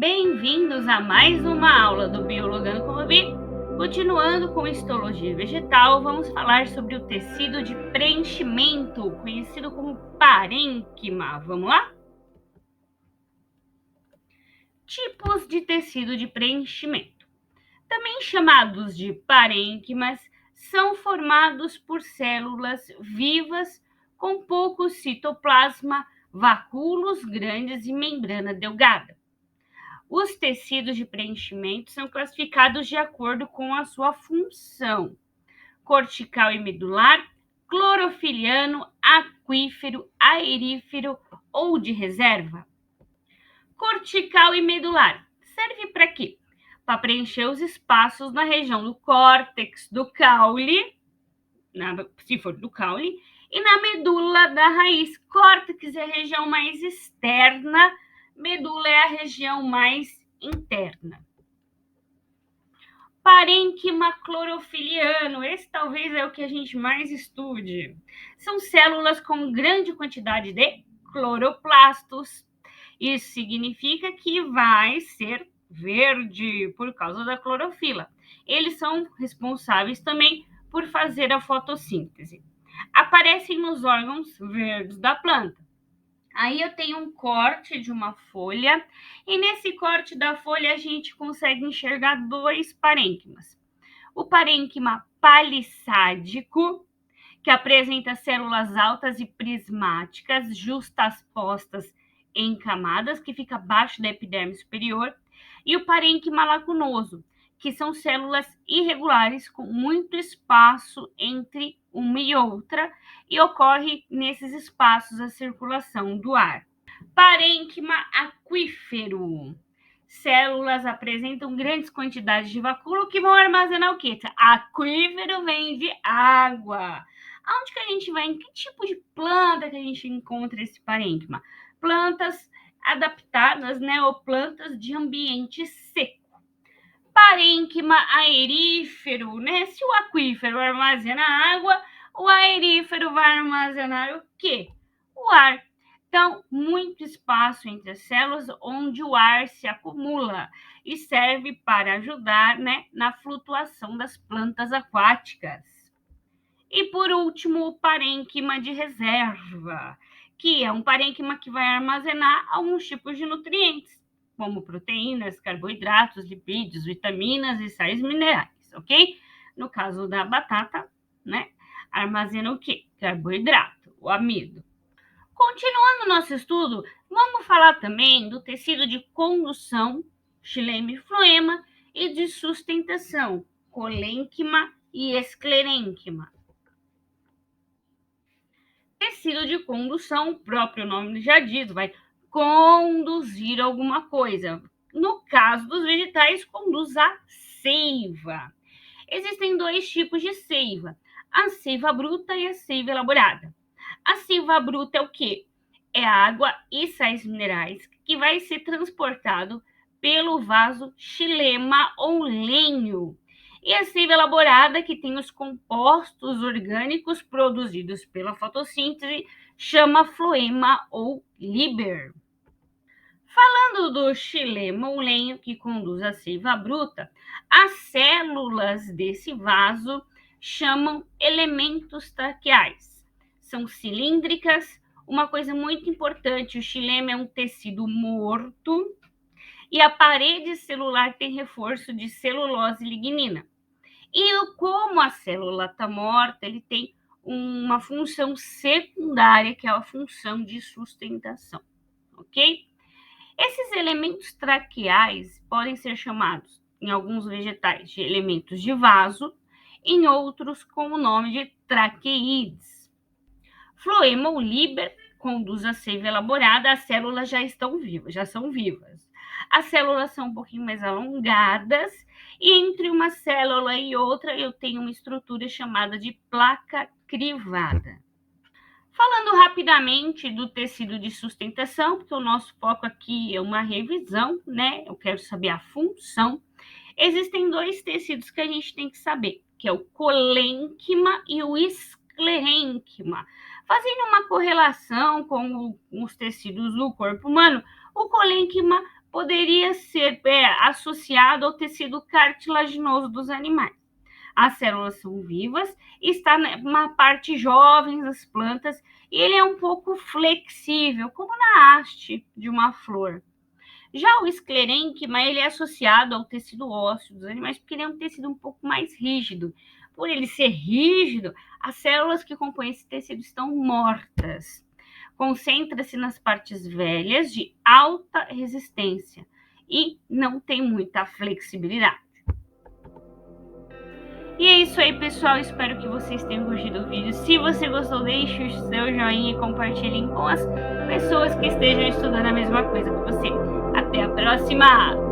Bem-vindos a mais uma aula do Biologando com Babi. Continuando com histologia vegetal, vamos falar sobre o tecido de preenchimento, conhecido como parênquima. Vamos lá? Tipos de tecido de preenchimento, também chamados de parênquimas, são formados por células vivas com pouco citoplasma, vacúolos grandes e membrana delgada. Os tecidos de preenchimento são classificados de acordo com a sua função: cortical e medular, clorofiliano, aquífero, aerífero ou de reserva. Cortical e medular serve para quê? Para preencher os espaços na região do córtex, do caule, se for do caule, e na medula da raiz. Córtex é a região mais externa, medula é a região mais interna. Parênquima clorofiliano, esse talvez é o que a gente mais estude. São células com grande quantidade de cloroplastos. Isso significa que vai ser verde por causa da clorofila. Eles são responsáveis também por fazer a fotossíntese. Aparecem nos órgãos verdes da planta. Aí eu tenho um corte de uma folha, e nesse corte da folha a gente consegue enxergar dois parênquimas. O parênquima palissádico, que apresenta células altas e prismáticas, justaspostas em camadas, que fica abaixo da epiderme superior, e o parênquima lacunoso, que são células irregulares com muito espaço entre uma e outra, e ocorre nesses espaços a circulação do ar. Parênquima aquífero. Células apresentam grandes quantidades de vacúolo que vão armazenar o quê? Aquífero vem de água. Aonde que a gente vai? Em que tipo de planta que a gente encontra esse parênquima? Plantas adaptadas, ou plantas de ambiente seco. Parênquima aerífero, Se o aquífero armazena água, o aerífero vai armazenar o quê? O ar. Então, muito espaço entre as células onde o ar se acumula e serve para ajudar, na flutuação das plantas aquáticas. E, por último, o parênquima de reserva, que é um parênquima que vai armazenar alguns tipos de nutrientes, como proteínas, carboidratos, lipídios, vitaminas e sais minerais, ok? No caso da batata, armazena o quê? Carboidrato, o amido. Continuando nosso estudo, vamos falar também do tecido de condução, xilema e floema, e de sustentação, colênquima e esclerênquima. Tecido de condução, o próprio nome já diz, vai conduzir alguma coisa. No caso dos vegetais, conduz a seiva. Existem dois tipos de seiva: a seiva bruta e a seiva elaborada. A seiva bruta é o quê? É água e sais minerais que vai ser transportado pelo vaso xilema ou lenho. E a seiva elaborada, que tem os compostos orgânicos produzidos pela fotossíntese, chama floema ou liber. Falando do xilema ou lenho, que conduz a seiva bruta, as células desse vaso chamam elementos traqueais. São cilíndricas. Uma coisa muito importante: o xilema é um tecido morto e a parede celular tem reforço de celulose e lignina. E como a célula está morta, ele tem uma função secundária, que é a função de sustentação, ok? Esses elementos traqueais podem ser chamados, em alguns vegetais, de elementos de vaso, em outros com o nome de traqueídes. Floema ou liber conduz a seiva elaborada, as células já são vivas. As células são um pouquinho mais alongadas, e entre uma célula e outra eu tenho uma estrutura chamada de placa crivada. Falando rapidamente do tecido de sustentação, porque o nosso foco aqui é uma revisão, eu quero saber a função. Existem dois tecidos que a gente tem que saber, que é o colênquima e o esclerênquima. Fazendo uma correlação com os tecidos do corpo humano, o colênquima poderia ser associado ao tecido cartilaginoso dos animais. As células são vivas, está na parte jovem das plantas e ele é um pouco flexível, como na haste de uma flor. Já o esclerênquima, ele é associado ao tecido ósseo dos animais, porque ele é um tecido um pouco mais rígido. Por ele ser rígido, as células que compõem esse tecido estão mortas. Concentra-se nas partes velhas de alta resistência e não tem muita flexibilidade. E é isso aí, pessoal. Espero que vocês tenham curtido o vídeo. Se você gostou, deixe o seu joinha e compartilhem com as pessoas que estejam estudando a mesma coisa que você. Até a próxima!